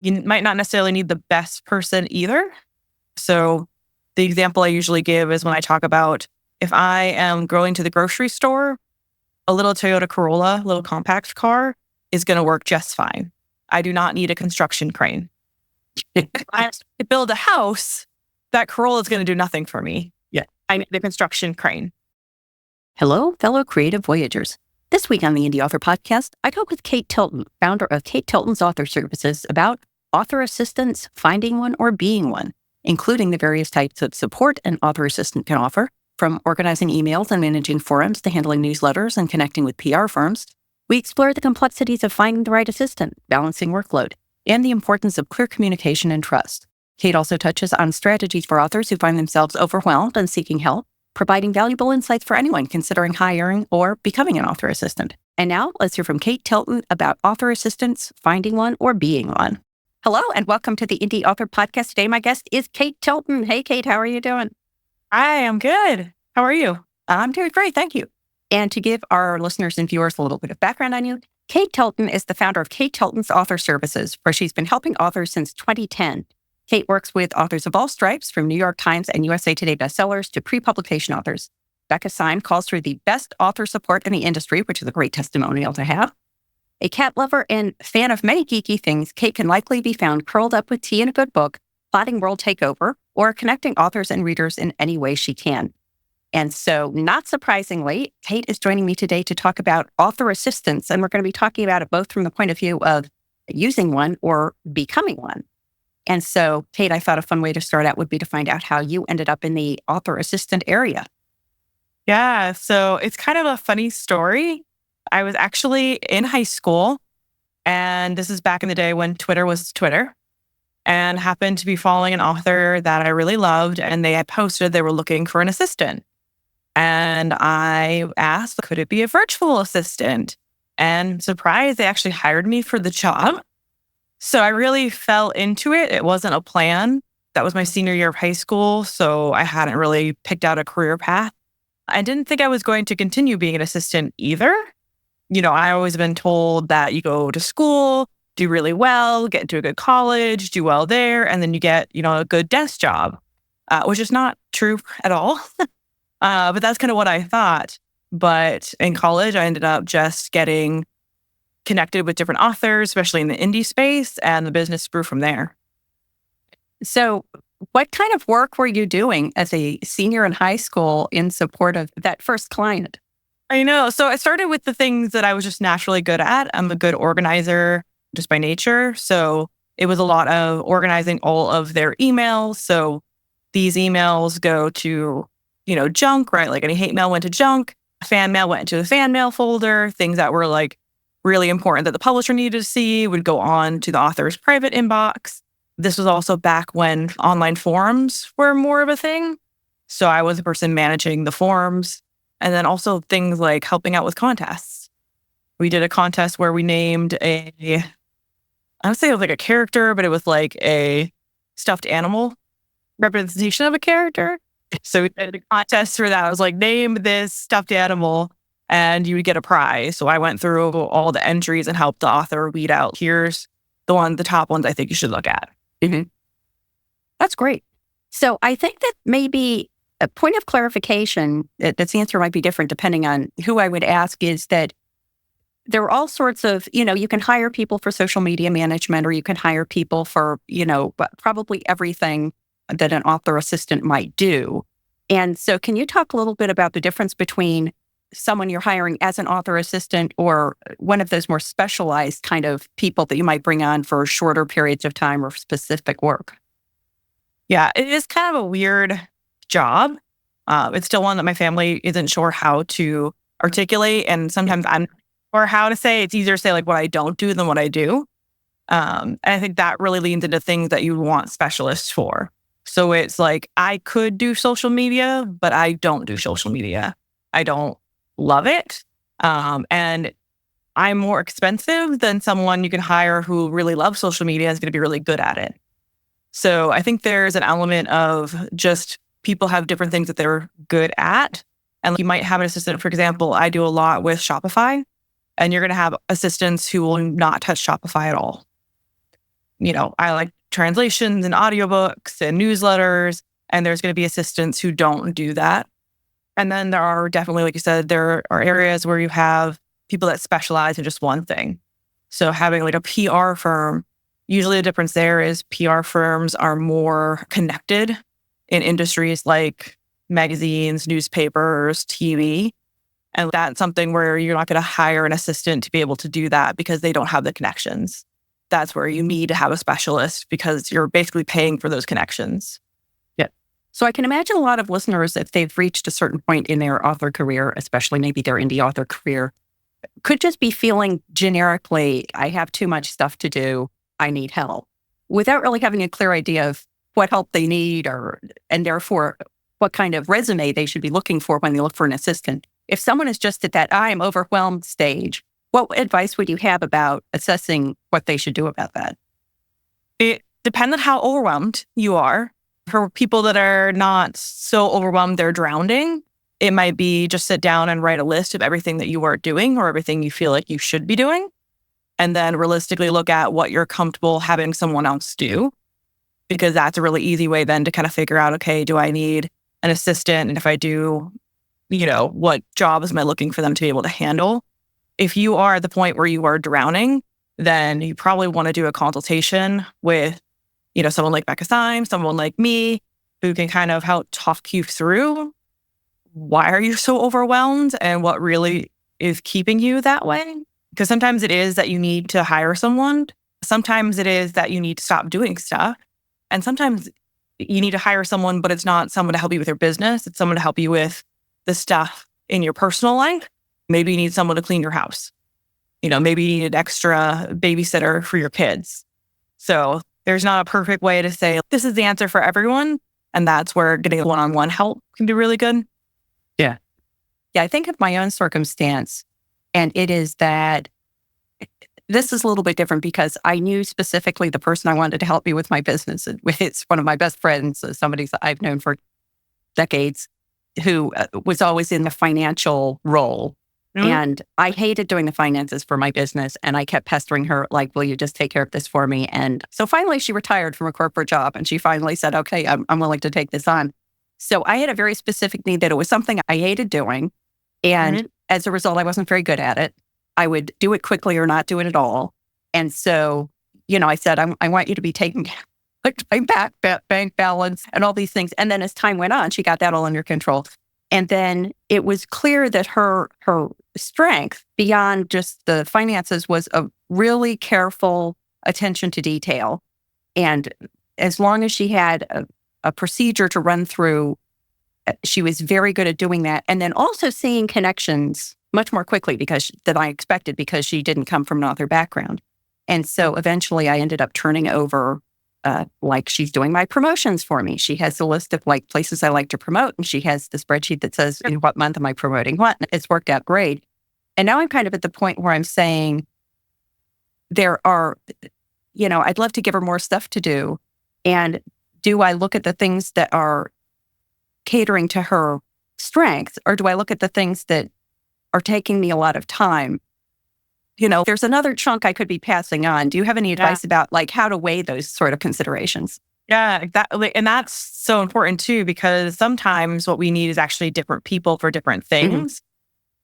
You might not necessarily need the best person either. So the example I usually give is when I talk about if I am going to the grocery store, a little Toyota Corolla, little compact car is going to work just fine. I do not need a construction crane. If I have to build a house, that Corolla is going to do nothing for me. Yeah, I need the construction crane. Hello, fellow creative voyagers. This week on the Indie Author Podcast, I talk with Kate Tilton, founder of Kate Tilton's Author Services, about author assistance, finding one, or being one, including the various types of support an author assistant can offer, from organizing emails and managing forums to handling newsletters and connecting with PR firms. We explore the complexities of finding the right assistant, balancing workload, and the importance of clear communication and trust. Kate also touches on strategies for authors who find themselves overwhelmed and seeking help, providing valuable insights for anyone considering hiring or becoming an author assistant. And now, let's hear from Kate Tilton about author assistants, finding one, or being one. Hello, and welcome to the Indie Author Podcast. Today, my guest is Kate Tilton. Hey, Kate, how are you doing? Hi, I'm good. How are you? I'm doing great, thank you. And to give our listeners and viewers a little bit of background on you, Kate Tilton is the founder of Kate Tilton's Author Services, where she's been helping authors since 2010. Kate works with authors of all stripes, from New York Times and USA Today bestsellers to pre-publication authors. Becca Syme calls her the best author support in the industry, which is a great testimonial to have. A cat lover and fan of many geeky things, Kate can likely be found curled up with tea and a good book, plotting world takeover, or connecting authors and readers in any way she can. And so, not surprisingly, Kate is joining me today to talk about author assistants, and we're going to be talking about it both from the point of view of using one or becoming one. And so, Kate, I thought a fun way to start out would be to find out how you ended up in the author assistant area. Yeah, so it's kind of a funny story. I was actually in high school, and this is back in the day when Twitter was Twitter, and happened to be following an author that I really loved, and they had posted they were looking for an assistant. And I asked, could it be a virtual assistant? And surprised, they actually hired me for the job. So I really fell into it. It wasn't a plan. That was my senior year of high school, so I hadn't really picked out a career path. I didn't think I was going to continue being an assistant either. You know, I always been told that you go to school, do really well, get into a good college, do well there, and then you get, a good desk job, which is not true at all. But that's kind of what I thought. But in college, I ended up just getting connected with different authors, especially in the indie space, and the business grew from there. So what kind of work were you doing as a senior in high school in support of that first client? I know. So I started with the things that I was just naturally good at. I'm a good organizer just by nature. So it was a lot of organizing all of their emails. So these emails go to, junk, right? Like any hate mail went to junk. Fan mail went into the fan mail folder. Things that were like really important that the publisher needed to see would go on to the author's private inbox. This was also back when online forums were more of a thing. So I was the person managing the forums. And then also things like helping out with contests. We did a contest where we named I would say it was like a character, but it was like a stuffed animal representation of a character. So we did a contest for that. I was like, name this stuffed animal and you would get a prize. So I went through all the entries and helped the author weed out, here's the top ones I think you should look at. Mm-hmm. That's great. So I think that maybe a point of clarification, this answer might be different depending on who I would ask, is that there are all sorts of, you can hire people for social media management, or you can hire people for, probably everything that an author assistant might do. And so can you talk a little bit about the difference between someone you're hiring as an author assistant or one of those more specialized kind of people that you might bring on for shorter periods of time or specific work? Yeah, it is kind of a weird job. It's still one that my family isn't sure how to articulate. And sometimes I'm or how to say. It's easier to say like what I don't do than what I do. And I think that really leans into things that you want specialists for. So it's like, I could do social media, but I don't do social media. I don't love it. And I'm more expensive than someone you can hire who really loves social media and is going to be really good at it. So I think there's an element of just people have different things that they're good at. And you might have an assistant, for example, I do a lot with Shopify, and you're going to have assistants who will not touch Shopify at all. I like translations and audiobooks and newsletters, and there's going to be assistants who don't do that. And then there are definitely, like you said, there are areas where you have people that specialize in just one thing. So having like a PR firm, usually the difference there is PR firms are more connected in industries like magazines, newspapers, TV. And that's something where you're not going to hire an assistant to be able to do that because they don't have the connections. That's where you need to have a specialist because you're basically paying for those connections. Yeah. So I can imagine a lot of listeners, if they've reached a certain point in their author career, especially maybe their indie author career, could just be feeling generically, I have too much stuff to do, I need help, without really having a clear idea of what help they need and therefore what kind of resume they should be looking for when they look for an assistant. If someone is just at that I am overwhelmed stage, what advice would you have about assessing what they should do about that? It depends on how overwhelmed you are. For people that are not so overwhelmed, they're drowning, it might be just sit down and write a list of everything that you are doing or everything you feel like you should be doing. And then realistically look at what you're comfortable having someone else do. Because that's a really easy way then to kind of figure out, okay, do I need an assistant? And if I do, what jobs am I looking for them to be able to handle? If you are at the point where you are drowning, then you probably want to do a consultation with, someone like Becca Syme, someone like me, who can kind of help talk you through why are you so overwhelmed and what really is keeping you that way. Because sometimes it is that you need to hire someone. Sometimes it is that you need to stop doing stuff. And sometimes you need to hire someone, but it's not someone to help you with your business. It's someone to help you with the stuff in your personal life. Maybe you need someone to clean your house. Maybe you need an extra babysitter for your kids. So there's not a perfect way to say, this is the answer for everyone. And that's where getting one-on-one help can be really good. Yeah. Yeah, I think of my own circumstance, and it is that this is a little bit different because I knew specifically the person I wanted to help me with my business. It's one of my best friends, somebody that I've known for decades, who was always in the financial role. Mm-hmm. And I hated doing the finances for my business. And I kept pestering her, like, will you just take care of this for me? And so finally she retired from a corporate job and she finally said, okay, I'm willing to take this on. So I had a very specific need that it was something I hated doing. And as a result, I wasn't very good at it. I would do it quickly or not do it at all. And so, I said, I want you to be taking my bank balance and all these things. And then as time went on, she got that all under control. And then it was clear that her strength beyond just the finances was a really careful attention to detail. And as long as she had a procedure to run through, she was very good at doing that. And then also seeing connections much more quickly than I expected because she didn't come from an author background. And so eventually I ended up turning over, she's doing my promotions for me. She has a list of places I like to promote, and she has the spreadsheet that says, in what month am I promoting what? And it's worked out great. And now I'm kind of at the point where I'm saying there are, I'd love to give her more stuff to do. And do I look at the things that are catering to her strengths, or do I look at the things that are taking me a lot of time? There's another chunk I could be passing on. Do you have any advice about how to weigh those sort of considerations? Yeah, exactly. And that's so important too, because sometimes what we need is actually different people for different things.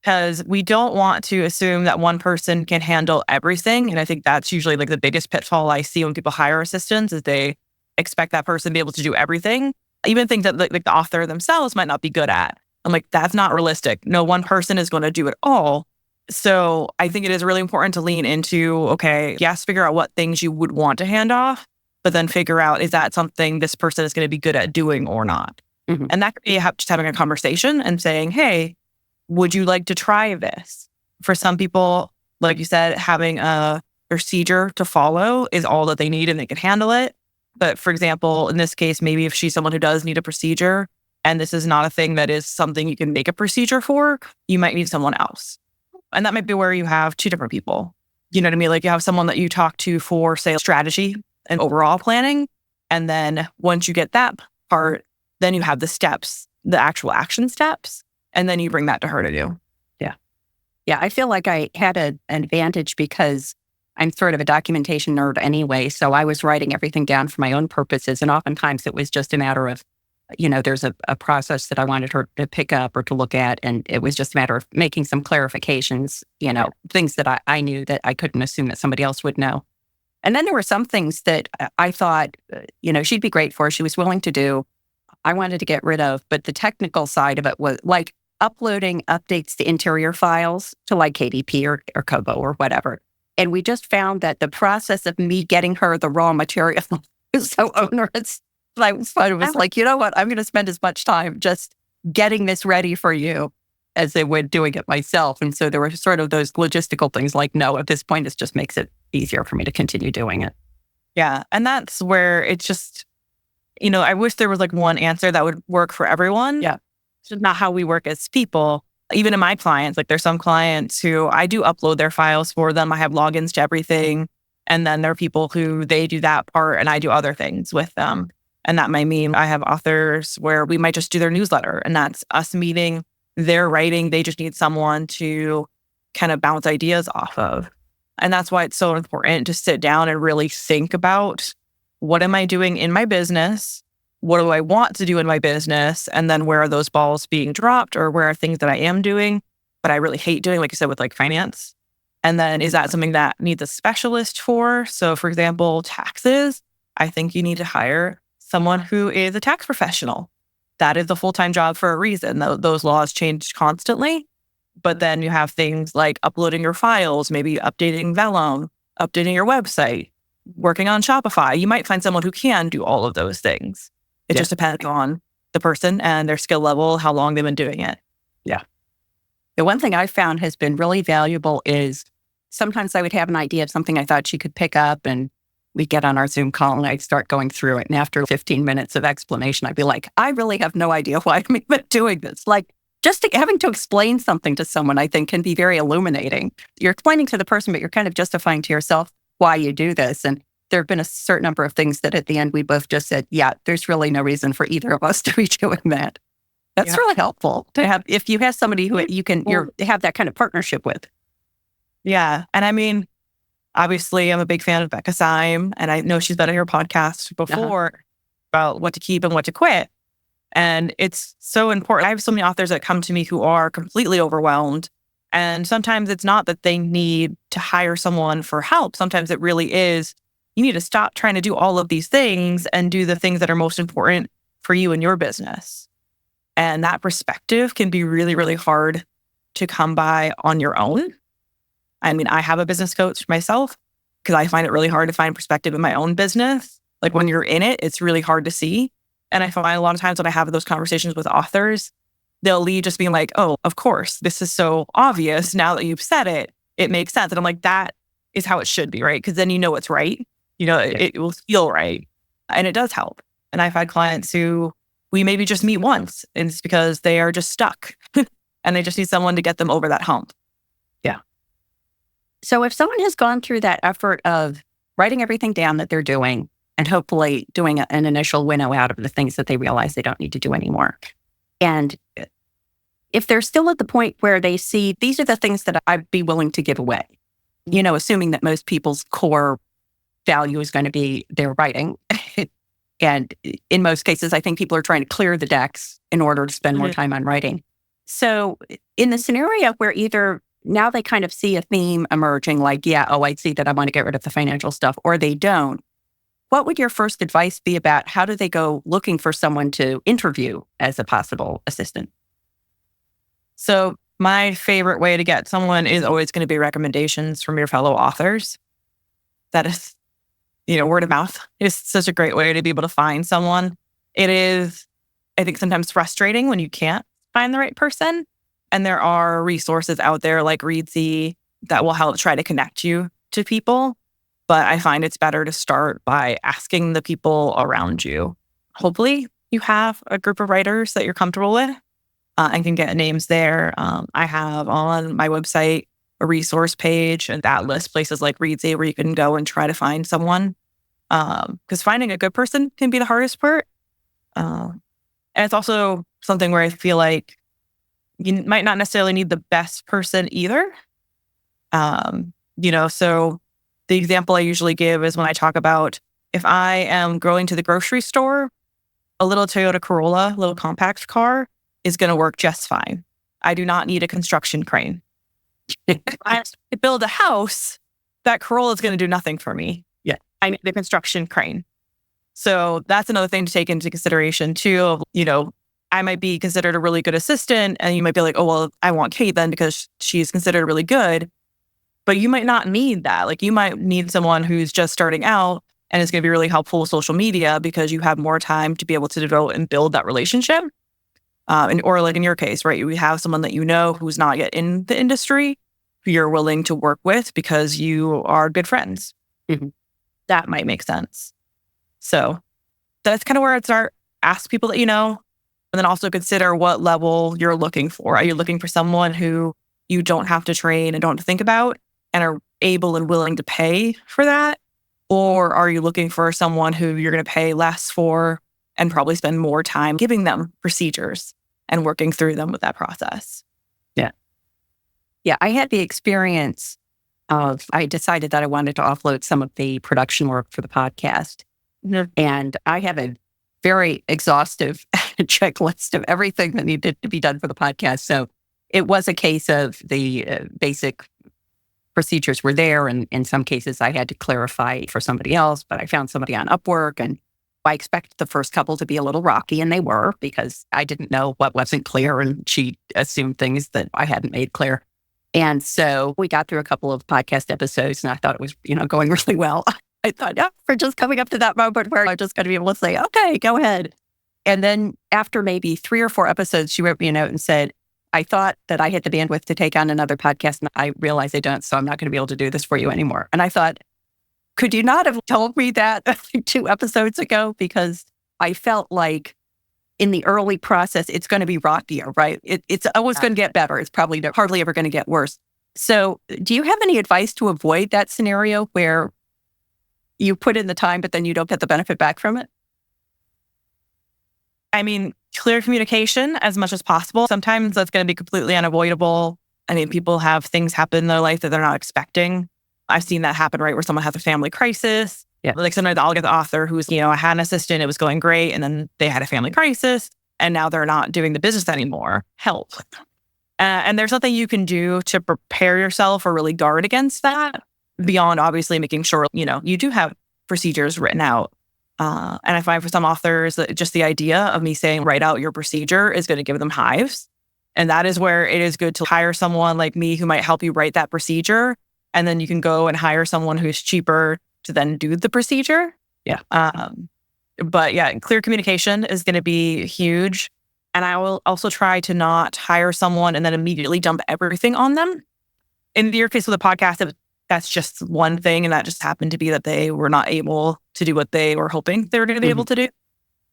Because we don't want to assume that one person can handle everything. And I think that's usually the biggest pitfall I see when people hire assistants is they expect that person to be able to do everything. Even things that the author themselves might not be good at. I'm like, that's not realistic. No one person is going to do it all. So I think it is really important to lean into, okay, yes, figure out what things you would want to hand off, but then figure out, is that something this person is going to be good at doing or not? Mm-hmm. And that could be just having a conversation and saying, hey, would you like to try this? For some people, like you said, having a procedure to follow is all that they need and they can handle it. But for example, in this case, maybe if she's someone who does need a procedure and this is not a thing that is something you can make a procedure for, you might need someone else. And that might be where you have two different people. You know what I mean? You have someone that you talk to for, say, strategy and overall planning. And then once you get that part, then you have the steps, the actual action steps. And then you bring that to her to do. Yeah. Yeah. I feel like I had an advantage because I'm sort of a documentation nerd anyway, so I was writing everything down for my own purposes. And oftentimes it was just a matter of, there's a process that I wanted her to pick up or to look at. And it was just a matter of making some clarifications, things that I knew that I couldn't assume that somebody else would know. And then there were some things that I thought, she'd be great for, she was willing to do. I wanted to get rid of, but the technical side of it was like uploading updates to interior files to like KDP or Kobo or whatever. And we just found that the process of me getting her the raw material was so onerous. I was fun. It was like, you know what? I'm going to spend as much time just getting this ready for you as I would doing it myself. And so there were sort of those logistical things like, no, at this point, it just makes it easier for me to continue doing it. Yeah. And that's where it's just, I wish there was like one answer that would work for everyone. Yeah. It's just not how we work as people. Even in my clients, like there's some clients who I do upload their files for them. I have logins to everything. And then there are people who they do that part and I do other things with them. And that might mean I have authors where we might just do their newsletter and that's us meeting their writing. They just need someone to kind of bounce ideas off of. And that's why it's so important to sit down and really think about, what am I doing in my business? What do I want to do in my business? And then where are those balls being dropped, or where are things that I am doing, but I really hate doing, like you said, with like finance? And then is that something that needs a specialist for? So for example, taxes, I think you need to hire someone who is a tax professional. That is a full-time job for a reason. Those laws change constantly. But then you have things like uploading your files, maybe updating Vellum, updating your website, working on Shopify. You might find someone who can do all of those things. It just depends on the person and their skill level, how long they've been doing it. Yeah. The one thing I found has been really valuable is sometimes I would have an idea of something I thought she could pick up, and we'd get on our Zoom call and I'd start going through it. And after 15 minutes of explanation, I'd be like, I really have no idea why I'm even doing this. Like, just having to explain something to someone, I think, can be very illuminating. You're explaining to the person, but you're kind of justifying to yourself why you do this. And there have been a certain number of things that at the end we both just said, yeah, there's really no reason for either of us to be doing that. That's really helpful to have, if you have somebody who you can have that kind of partnership with. Yeah. And I mean, obviously, I'm a big fan of Becca Syme, and I know she's been on your podcast before about what to keep and what to quit. And it's so important. I have so many authors that come to me who are completely overwhelmed. And sometimes it's not that they need to hire someone for help. Sometimes it really is, you need to stop trying to do all of these things and do the things that are most important for you and your business. And that perspective can be really, really hard to come by on your own. I mean, I have a business coach myself because I find it really hard to find perspective in my own business. Like when you're in it, it's really hard to see. And I find a lot of times when I have those conversations with authors, they'll leave just being like, oh, of course, this is so obvious. Now that you've said it, it makes sense. And I'm like, that is how it should be, right? Because then you know it's right. It will feel right. And it does help. And I've had clients who we maybe just meet once, and it's because they are just stuck and they just need someone to get them over that hump. Yeah. So if someone has gone through that effort of writing everything down that they're doing and hopefully doing an initial winnow out of the things that they realize they don't need to do anymore, and if they're still at the point where they see these are the things that I'd be willing to give away, assuming that most people's core value is going to be their writing. And in most cases, I think people are trying to clear the decks in order to spend more time on writing. So in the scenario where either now they kind of see a theme emerging, like, I see that I want to get rid of the financial stuff, or they don't, what would your first advice be about how do they go looking for someone to interview as a possible assistant? So my favorite way to get someone is always going to be recommendations from your fellow authors. That is, word of mouth is such a great way to be able to find someone. It is, I think, sometimes frustrating when you can't find the right person. And there are resources out there like Readsy that will help try to connect you to people. But I find it's better to start by asking the people around you. Hopefully you have a group of writers that you're comfortable with and can get names there. I have on my website a resource page, and that lists places like Readsy where you can go and try to find someone. Because finding a good person can be the hardest part. And it's also something where I feel like you might not necessarily need the best person either. So The example I usually give is when I talk about if I am going to the grocery store, a little Toyota Corolla, little compact car, is going to work just fine. I do not need a construction crane. If I build a house, that Corolla is going to do nothing for me. Yeah. I need the construction crane. So that's another thing to take into consideration too. Of, I might be considered a really good assistant, and you might be like, oh, well, I want Kate then because she's considered really good. But you might not need that. Like, you might need someone who's just starting out and is going to be really helpful with social media because you have more time to be able to develop and build that relationship. Or like in your case, right? You have someone that who's not yet in the industry who you're willing to work with because you are good friends. Mm-hmm. That might make sense. So that's kind of where I'd start. Ask people that you know, and then also consider what level you're looking for. Are you looking for someone who you don't have to train and don't have to think about and are able and willing to pay for that? Or are you looking for someone who you're going to pay less for and probably spend more time giving them procedures and working through them with that process? Yeah. Yeah, I had the experience of, I decided that I wanted to offload some of the production work for the podcast. Mm-hmm. And I have a very exhaustive checklist of everything that needed to be done for the podcast. So it was a case of the basic procedures were there. And in some cases, I had to clarify for somebody else, but I found somebody on Upwork, and I expected the first couple to be a little rocky, and they were, because I didn't know what wasn't clear, and she assumed things that I hadn't made clear. And so we got through a couple of podcast episodes, and I thought it was, going really well. I thought, yeah, we're just coming up to that moment where I'm just going to be able to say, okay, go ahead. And then after maybe 3 or 4 episodes, she wrote me a note and said, I thought that I had the bandwidth to take on another podcast, and I realize I don't, so I'm not going to be able to do this for you anymore. And I thought, could you not have told me that 2 episodes ago? Because I felt like in the early process, it's going to be rockier, right? It's always going to get better. It's probably hardly ever going to get worse. So do you have any advice to avoid that scenario where you put in the time, but then you don't get the benefit back from it? I mean, clear communication as much as possible. Sometimes that's going to be completely unavoidable. I mean, people have things happen in their life that they're not expecting. I've seen that happen, right? Where someone has a family crisis. Yeah. Like sometimes I'll get the author who's, I had an assistant, it was going great. And then they had a family crisis and now they're not doing the business anymore. Help. And there's nothing you can do to prepare yourself or really guard against that beyond obviously making sure, you do have procedures written out. And I find for some authors that just the idea of me saying, write out your procedure is going to give them hives. And that is where it is good to hire someone like me who might help you write that procedure. And then you can go and hire someone who's cheaper to then do the procedure. Yeah. But yeah, clear communication is going to be huge. And I will also try to not hire someone and then immediately dump everything on them. In your case with the podcast, that's just one thing. And that just happened to be that they were not able to do what they were hoping they were going to be able to do.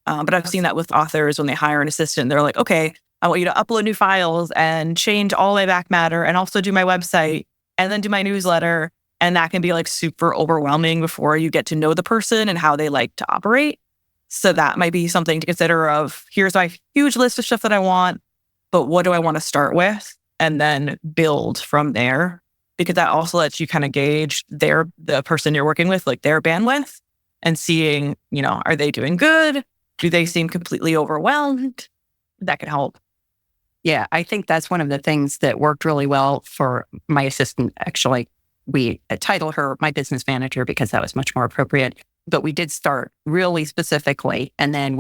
But I've seen that with authors when they hire an assistant, they're like, okay, I want you to upload new files and change all my back matter and also do my website and then do my newsletter. And that can be like super overwhelming before you get to know the person and how they like to operate. So that might be something to consider of, here's my huge list of stuff that I want, but what do I want to start with? And then build from there. Because that also lets you kind of gauge the person you're working with, like their bandwidth, and seeing, are they doing good? Do they seem completely overwhelmed? That can help. Yeah, I think that's one of the things that worked really well for my assistant. Actually, we titled her my business manager because that was much more appropriate. But we did start really specifically. And then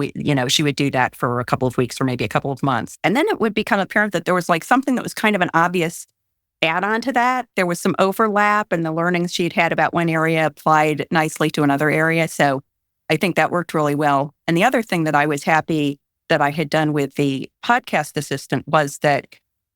she would do that for a couple of weeks or maybe a couple of months. And then it would become apparent that there was like something that was kind of an obvious add-on to that. There was some overlap, and the learnings she'd had about one area applied nicely to another area. So I think that worked really well. And the other thing that I was happy that I had done with the podcast assistant was that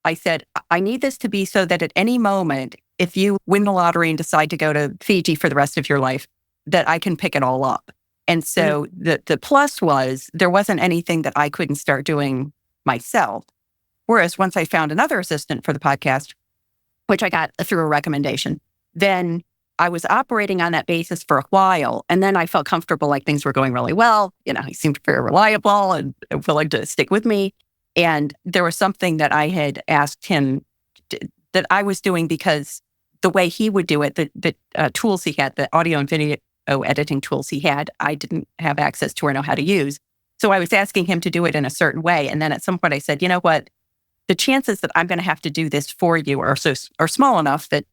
I said, I need this to be so that at any moment, if you win the lottery and decide to go to Fiji for the rest of your life, that I can pick it all up. And so the plus was there wasn't anything that I couldn't start doing myself. Whereas once I found another assistant for the podcast, which I got through a recommendation, then I was operating on that basis for a while. And then I felt comfortable, like things were going really well. He seemed very reliable and willing to stick with me. And there was something that I had asked him that I was doing because the way he would do it, the tools he had, the audio and video editing tools he had, I didn't have access to or know how to use. So I was asking him to do it in a certain way. And then at some point I said, you know what? The chances that I'm going to have to do this for you are small enough that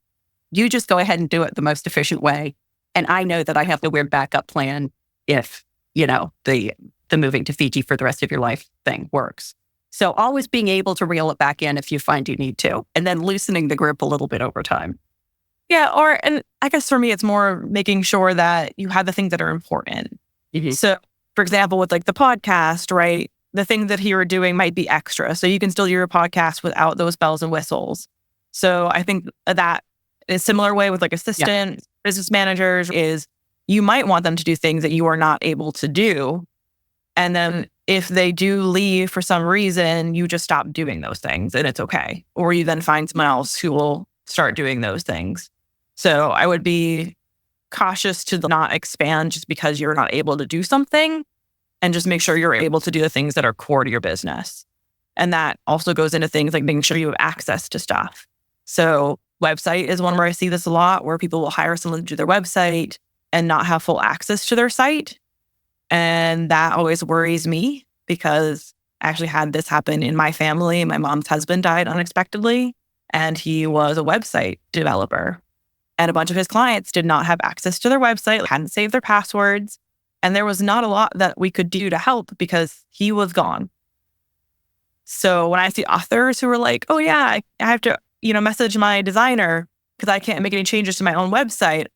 you just go ahead and do it the most efficient way. And I know that I have the weird backup plan if, the moving to Fiji for the rest of your life thing works. So always being able to reel it back in if you find you need to, and then loosening the grip a little bit over time. Yeah. And I guess for me, it's more making sure that you have the things that are important. Mm-hmm. So, for example, with like the podcast, right? The things that you are doing might be extra. So you can still do your podcast without those bells and whistles. So I think that in a similar way with like assistant business managers is you might want them to do things that you are not able to do. And then if they do leave for some reason, you just stop doing those things and it's okay. Or you then find someone else who will start doing those things. So I would be cautious to not expand just because you're not able to do something, and just make sure you're able to do the things that are core to your business. And that also goes into things like making sure you have access to stuff. So website is one where I see this a lot, where people will hire someone to do their website and not have full access to their site. And that always worries me because I actually had this happen in my family. My mom's husband died unexpectedly, and he was a website developer. And a bunch of his clients did not have access to their website, hadn't saved their passwords. And there was not a lot that we could do to help because he was gone. So when I see authors who are like, oh yeah, I have to, message my designer because I can't make any changes to my own website.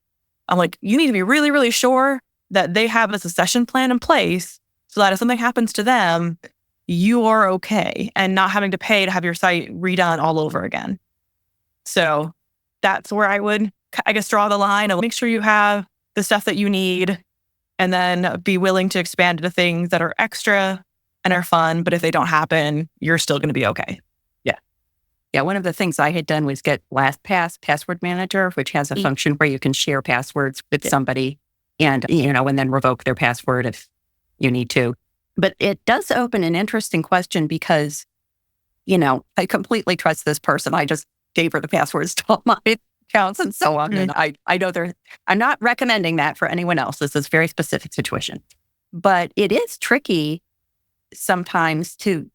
I'm like, you need to be really, really sure that they have a succession plan in place so that if something happens to them, you are okay and not having to pay to have your site redone all over again. So that's where I would, I guess, draw the line and make sure you have the stuff that you need, and then be willing to expand to things that are extra and are fun. But if they don't happen, you're still going to be okay. Yeah. One of the things I had done was get LastPass Password Manager, which has a function where you can share passwords with somebody and, and then revoke their password if you need to. But it does open an interesting question because, I completely trust this person. I just gave her the passwords to all my accounts and so on. And I know I'm not recommending that for anyone else. This is a very specific situation. But it is tricky sometimes to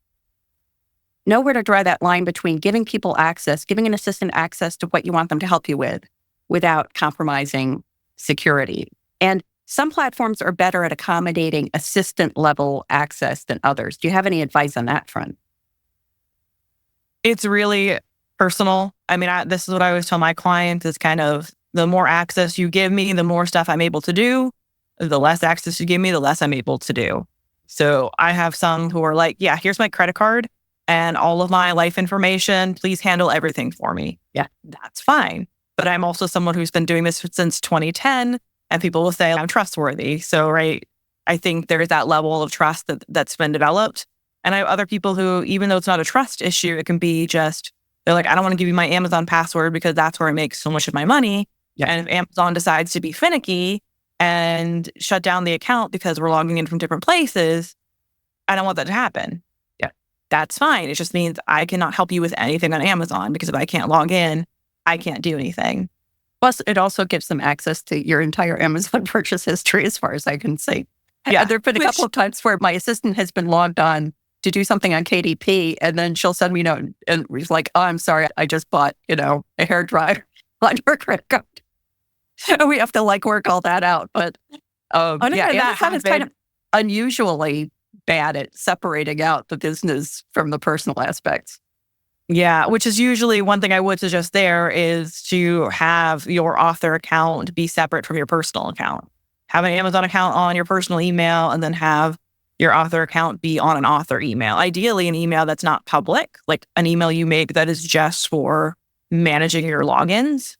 know where to draw that line between giving people access, giving an assistant access to what you want them to help you with without compromising security. And some platforms are better at accommodating assistant level access than others. Do you have any advice on that front? It's really personal. I mean, this is what I always tell my clients is kind of the more access you give me, the more stuff I'm able to do. The less access you give me, the less I'm able to do. So I have some who are like, yeah, here's my credit card and all of my life information. Please handle everything for me. Yeah, that's fine. But I'm also someone who's been doing this since 2010, and people will say I'm trustworthy. So, right, I think there's that level of trust that's been developed. And I have other people who, even though it's not a trust issue, it can be just, they're like, I don't want to give you my Amazon password because that's where I make so much of my money. Yeah. And if Amazon decides to be finicky and shut down the account because we're logging in from different places, I don't want that to happen. Yeah, that's fine. It just means I cannot help you with anything on Amazon because if I can't log in, I can't do anything. Plus, it also gives them access to your entire Amazon purchase history, as far as I can see. Yeah, there have been a couple of times where my assistant has been logged on to do something on KDP, and then she'll send me a note, and he's like, "Oh, I'm sorry, I just bought, a hair dryer on your credit card." And we have to work all that out. But Amazon is kind of unusually bad at separating out the business from the personal aspects. Yeah, which is usually one thing I would suggest there is to have your author account be separate from your personal account. Have an Amazon account on your personal email and then have your author account be on an author email. Ideally, an email that's not public, like an email you make that is just for managing your logins,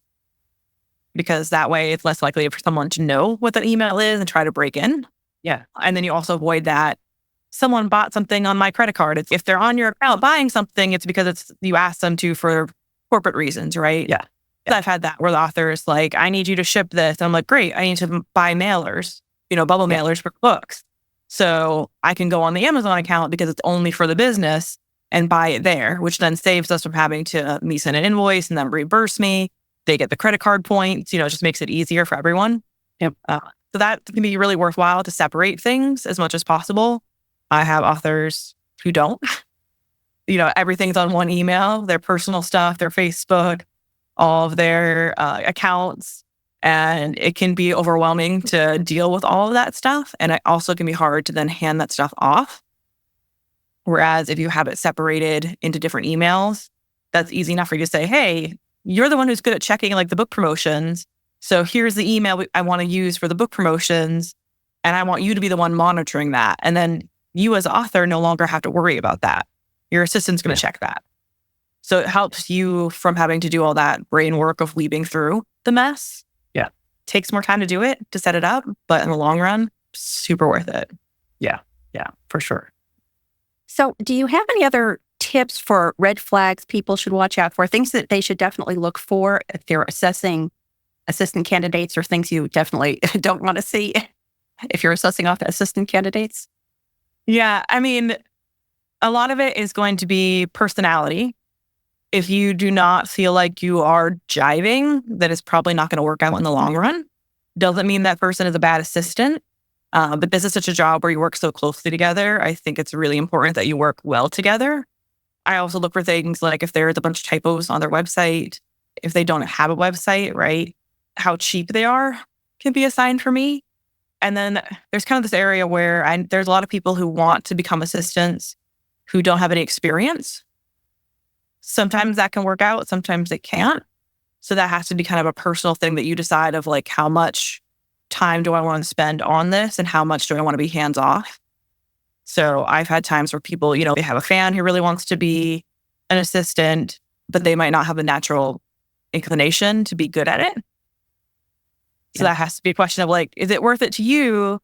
because that way it's less likely for someone to know what that email is and try to break in. Yeah. And then you also avoid that someone bought something on my credit card. If they're on your account buying something, it's because you asked them to for corporate reasons, right? Yeah. I've had that where the author is like, I need you to ship this. And I'm like, great, I need to buy mailers, bubble mailers for books. So I can go on the Amazon account because it's only for the business and buy it there, which then saves us from having to me send an invoice and then reimburse me. They get the credit card points, it just makes it easier for everyone. Yep. So that can be really worthwhile to separate things as much as possible. I have authors who don't. Everything's on one email, their personal stuff, their Facebook, all of their accounts. And it can be overwhelming to deal with all of that stuff. And it also can be hard to then hand that stuff off. Whereas if you have it separated into different emails, that's easy enough for you to say, hey, you're the one who's good at checking like the book promotions. So here's the email I want to use for the book promotions. And I want you to be the one monitoring that. And then you as author no longer have to worry about that. Your assistant's going to check that. So it helps you from having to do all that brain work of weaving through the mess. Yeah. Takes more time to do it, to set it up. But in the long run, super worth it. Yeah, for sure. So do you have any other tips for red flags people should watch out for? Things that they should definitely look for if they're assessing assistant candidates, or things you definitely don't want to see if you're assessing off assistant candidates? Yeah, I mean, a lot of it is going to be personality. If you do not feel like you are jiving, that is probably not going to work out in the long run. Doesn't mean that person is a bad assistant, but this is such a job where you work so closely together. I think it's really important that you work well together. I also look for things like if there's a bunch of typos on their website, if they don't have a website, right? How cheap they are can be a sign for me. And then there's kind of this area where there's a lot of people who want to become assistants who don't have any experience. Sometimes that can work out, sometimes it can't. So that has to be kind of a personal thing that you decide of like, how much time do I want to spend on this and how much do I want to be hands off? So I've had times where people, they have a fan who really wants to be an assistant, but they might not have a natural inclination to be good at it. So that has to be a question of like, is it worth it to you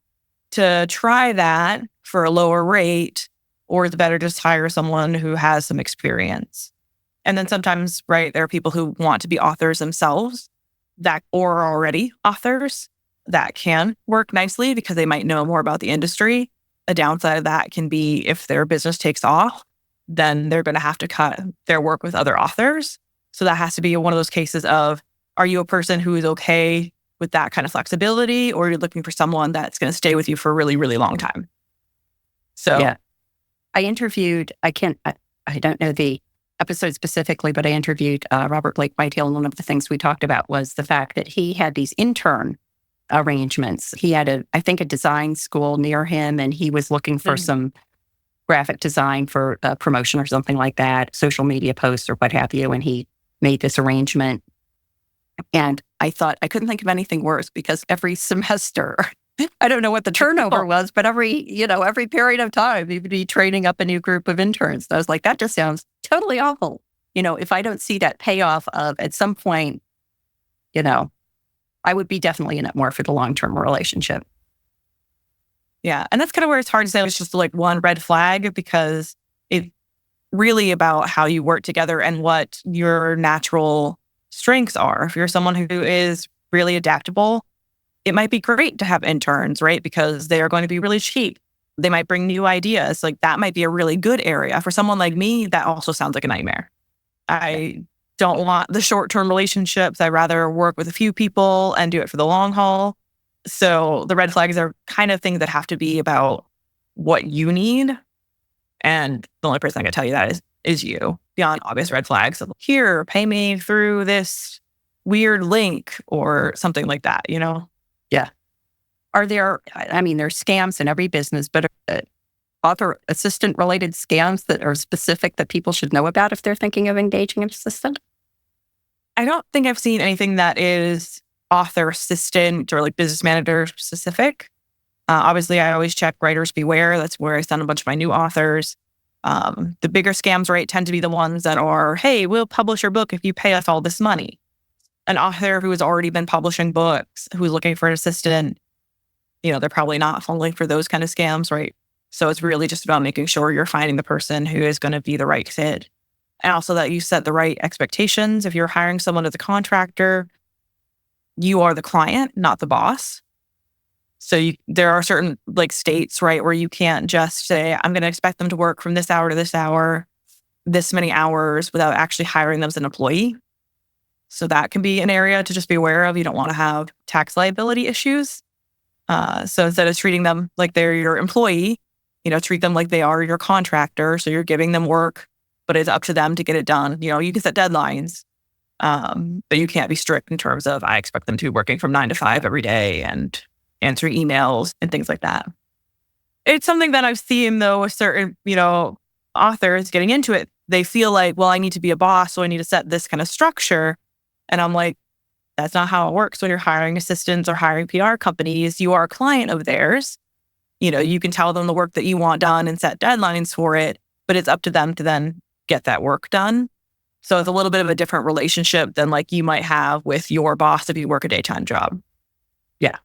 to try that for a lower rate, or is it better just hire someone who has some experience? And then sometimes, right, there are people who want to be authors themselves or are already authors that can work nicely because they might know more about the industry. A downside of that can be if their business takes off, then they're going to have to cut their work with other authors. So that has to be one of those cases of, are you a person who is okay with that kind of flexibility, or you're looking for someone that's going to stay with you for a really, really long time? So yeah, I interviewed, I don't know the episode specifically, but I interviewed Robert Blake Whitehill, and one of the things we talked about was the fact that he had these intern arrangements. He had I think a design school near him, and he was looking for some graphic design for a promotion or something like that, social media posts or what have you, and he made this arrangement. And I thought, I couldn't think of anything worse, because every semester, I don't know what the turnover was, but every period of time, you'd be training up a new group of interns. And I was like, that just sounds totally awful. If I don't see that payoff of at some point, I would be definitely in it more for the long-term relationship. Yeah. And that's kind of where it's hard to say it's just like one red flag, because it's really about how you work together and what your natural strengths are. If you're someone who is really adaptable, it might be great to have interns, right? Because they are going to be really cheap. They might bring new ideas. Like that might be a really good area. For someone like me, that also sounds like a nightmare. I don't want the short-term relationships. I'd rather work with a few people and do it for the long haul. So the red flags are kind of things that have to be about what you need. And the only person I can tell you that is you, beyond obvious red flags of, here, pay me through this weird link or something like that, Yeah. There's scams in every business, but are author assistant related scams that are specific that people should know about if they're thinking of engaging an assistant? I don't think I've seen anything that is author assistant or like business manager specific. Obviously, I always check writers beware. That's where I send a bunch of my new authors. The bigger scams, right, tend to be the ones that are, hey, we'll publish your book if you pay us all this money. An author who has already been publishing books, who's looking for an assistant, they're probably not falling for those kind of scams, right? So it's really just about making sure you're finding the person who is going to be the right fit. And also that you set the right expectations. If you're hiring someone as a contractor, you are the client, not the boss. So there are certain like states, right, where you can't just say, I'm going to expect them to work from this hour to this hour, this many hours, without actually hiring them as an employee. So that can be an area to just be aware of. You don't want to have tax liability issues. So instead of treating them like they're your employee, treat them like they are your contractor. So you're giving them work, but it's up to them to get it done. You can set deadlines, but you can't be strict in terms of, I expect them to be working from 9 to 5 every day and answering emails and things like that. It's something that I've seen, though, with certain, authors getting into it. They feel like, well, I need to be a boss, so I need to set this kind of structure. And I'm like, that's not how it works when you're hiring assistants or hiring PR companies. You are a client of theirs. You can tell them the work that you want done and set deadlines for it, but it's up to them to then get that work done. So it's a little bit of a different relationship than like you might have with your boss if you work a daytime job. Yeah.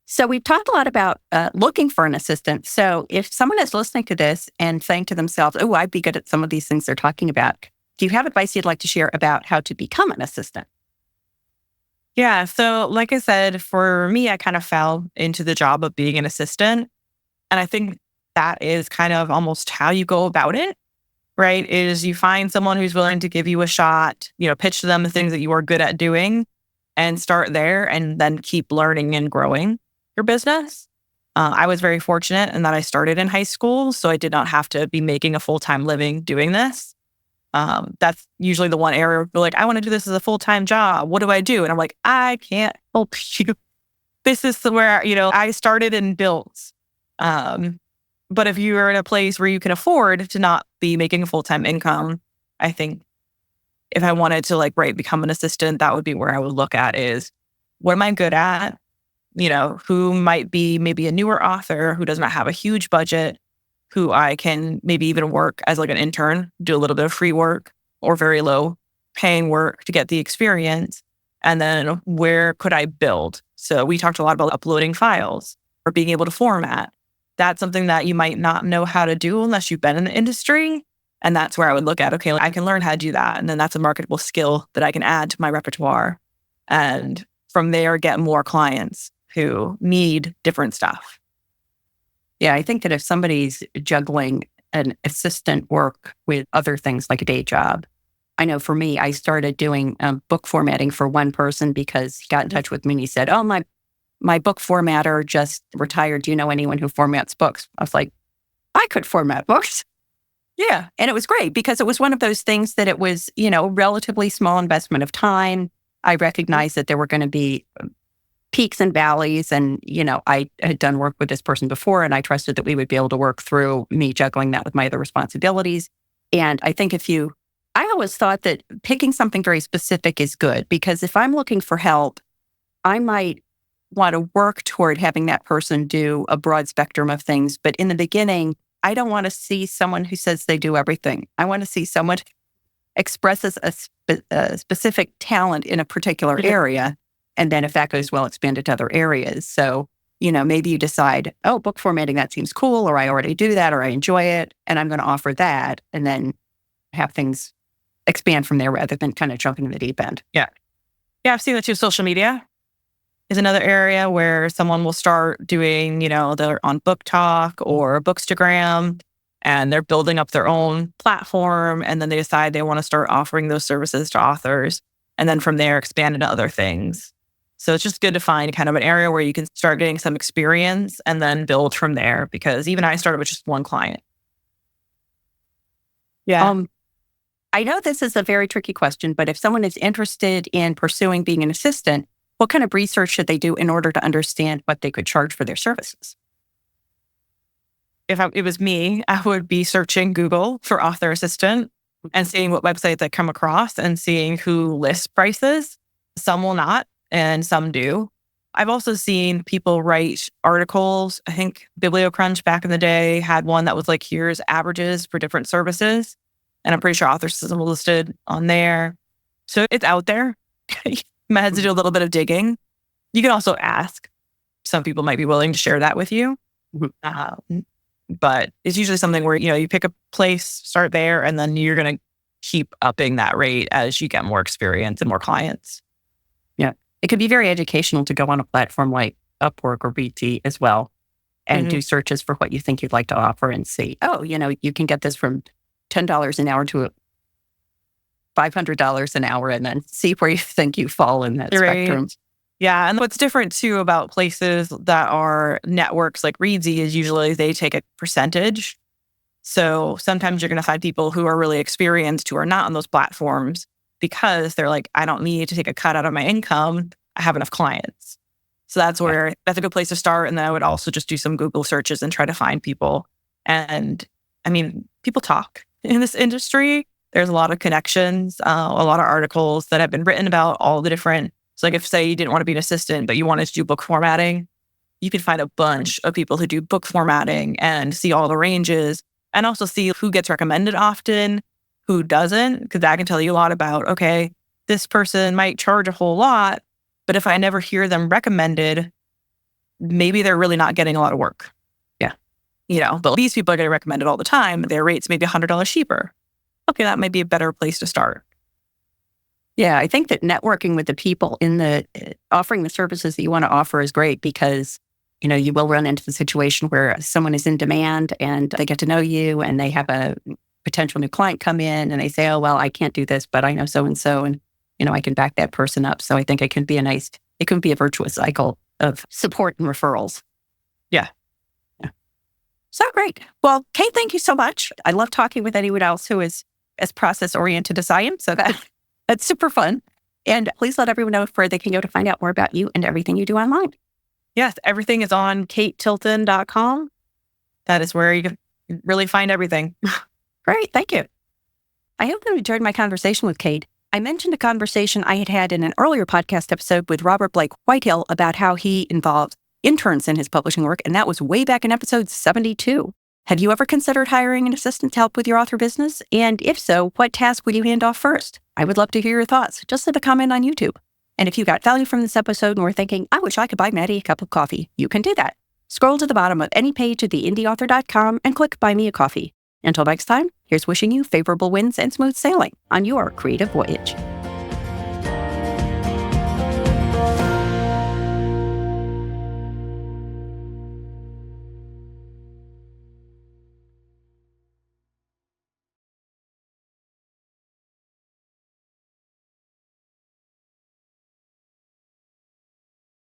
So we've talked a lot about looking for an assistant. So if someone is listening to this and saying to themselves, oh, I'd be good at some of these things they're talking about, do you have advice you'd like to share about how to become an assistant? Yeah. So like I said, for me, I kind of fell into the job of being an assistant. And I think that is kind of almost how you go about it, right? Is you find someone who's willing to give you a shot, pitch to them the things that you are good at doing and start there and then keep learning and growing your business. I was very fortunate in that I started in high school, so I did not have to be making a full-time living doing this. That's usually the one area where people are like, I want to do this as a full-time job. What do I do? And I'm like, I can't help you. This is where, I started and built. But if you are in a place where you can afford to not be making a full-time income, I think if I wanted to become an assistant, that would be where I would look at is, what am I good at? Who might be maybe a newer author who does not have a huge budget, who I can maybe even work as an intern, do a little bit of free work or very low paying work to get the experience. And then where could I build? So we talked a lot about uploading files or being able to format. That's something that you might not know how to do unless you've been in the industry. And that's where I would look at, okay, I can learn how to do that. And then that's a marketable skill that I can add to my repertoire. And from there, get more clients who need different stuff. Yeah, I think that if somebody's juggling an assistant work with other things like a day job, I know for me, I started doing book formatting for one person because he got in touch with me and he said, oh, my book formatter just retired. Do you know anyone who formats books? I was like, I could format books. Yeah. And it was great because it was one of those things that it was, relatively small investment of time. I recognized that there were going to be peaks and valleys. And, I had done work with this person before and I trusted that we would be able to work through me juggling that with my other responsibilities. And I think I always thought that picking something very specific is good because if I'm looking for help, I might want to work toward having that person do a broad spectrum of things. But in the beginning, I don't want to see someone who says they do everything. I want to see someone who expresses a specific talent in a particular area. And then if that goes well, expand it to other areas. So, maybe you decide, oh, book formatting, that seems cool, or I already do that, or I enjoy it, and I'm going to offer that, and then have things expand from there rather than kind of jumping in the deep end. Yeah. Yeah, I've seen that too. Social media is another area where someone will start doing, they're on Book Talk or Bookstagram, and they're building up their own platform, and then they decide they want to start offering those services to authors, and then from there expand into other things. So it's just good to find kind of an area where you can start getting some experience and then build from there, because even I started with just one client. Yeah. I know this is a very tricky question, but if someone is interested in pursuing being an assistant, what kind of research should they do in order to understand what they could charge for their services? If it was me, I would be searching Google for author assistant and seeing what websites I come across and seeing who lists prices. Some will not, and some do. I've also seen people write articles. I think BiblioCrunch back in the day had one that was like, here's averages for different services. And I'm pretty sure Author System was listed on there. So it's out there. You might have to do a little bit of digging. You can also ask. Some people might be willing to share that with you. But it's usually something where, you pick a place, start there, and then you're going to keep upping that rate as you get more experience and more clients. Yeah. It could be very educational to go on a platform like Upwork or BT as well and do searches for what you think you'd like to offer and see, you can get this from $10 an hour to $500 an hour and then see where you think you fall in that Right. spectrum. Yeah. And what's different too about places that are networks like Readsy is usually they take a percentage. So sometimes you're going to find people who are really experienced who are not on those platforms because they're like, I don't need to take a cut out of my income. I have enough clients. So that's a good place to start. And then I would also just do some Google searches and try to find people. And I mean, people talk in this industry. There's a lot of connections, a lot of articles that have been written about all the different. So like if say you didn't want to be an assistant, but you wanted to do book formatting, you could find a bunch of people who do book formatting and see all the ranges and also see who gets recommended often, who doesn't, because that can tell you a lot about, okay, this person might charge a whole lot, but if I never hear them recommended, maybe they're really not getting a lot of work. Yeah. But these people are getting recommended all the time. Their rates may be $100 cheaper. Okay, that might be a better place to start. Yeah, I think that networking with the people in the offering the services that you want to offer is great because, you will run into the situation where someone is in demand and they get to know you and they have a potential new client come in and they say, oh, well, I can't do this, but I know so-and-so and, I can back that person up. So I think it can be a virtuous cycle of support and referrals. Yeah. So great. Well, Kate, thank you so much. I love talking with anyone else who is as process-oriented as I am. So that's super fun. And please let everyone know where they can go to find out more about you and everything you do online. Yes, everything is on katetilton.com. That is where you can really find everything. Great. Thank you. I hope you enjoyed my conversation with Kate. I mentioned a conversation I had in an earlier podcast episode with Robert Blake Whitehill about how he involved interns in his publishing work, and that was way back in episode 72. Have you ever considered hiring an assistant to help with your author business? And if so, what task would you hand off first? I would love to hear your thoughts. Just leave a comment on YouTube. And if you got value from this episode and were thinking, I wish I could buy Matty a cup of coffee, you can do that. Scroll to the bottom of any page at theindyauthor.com and click Buy Me a Coffee. Until next time, here's wishing you favorable winds and smooth sailing on your creative voyage.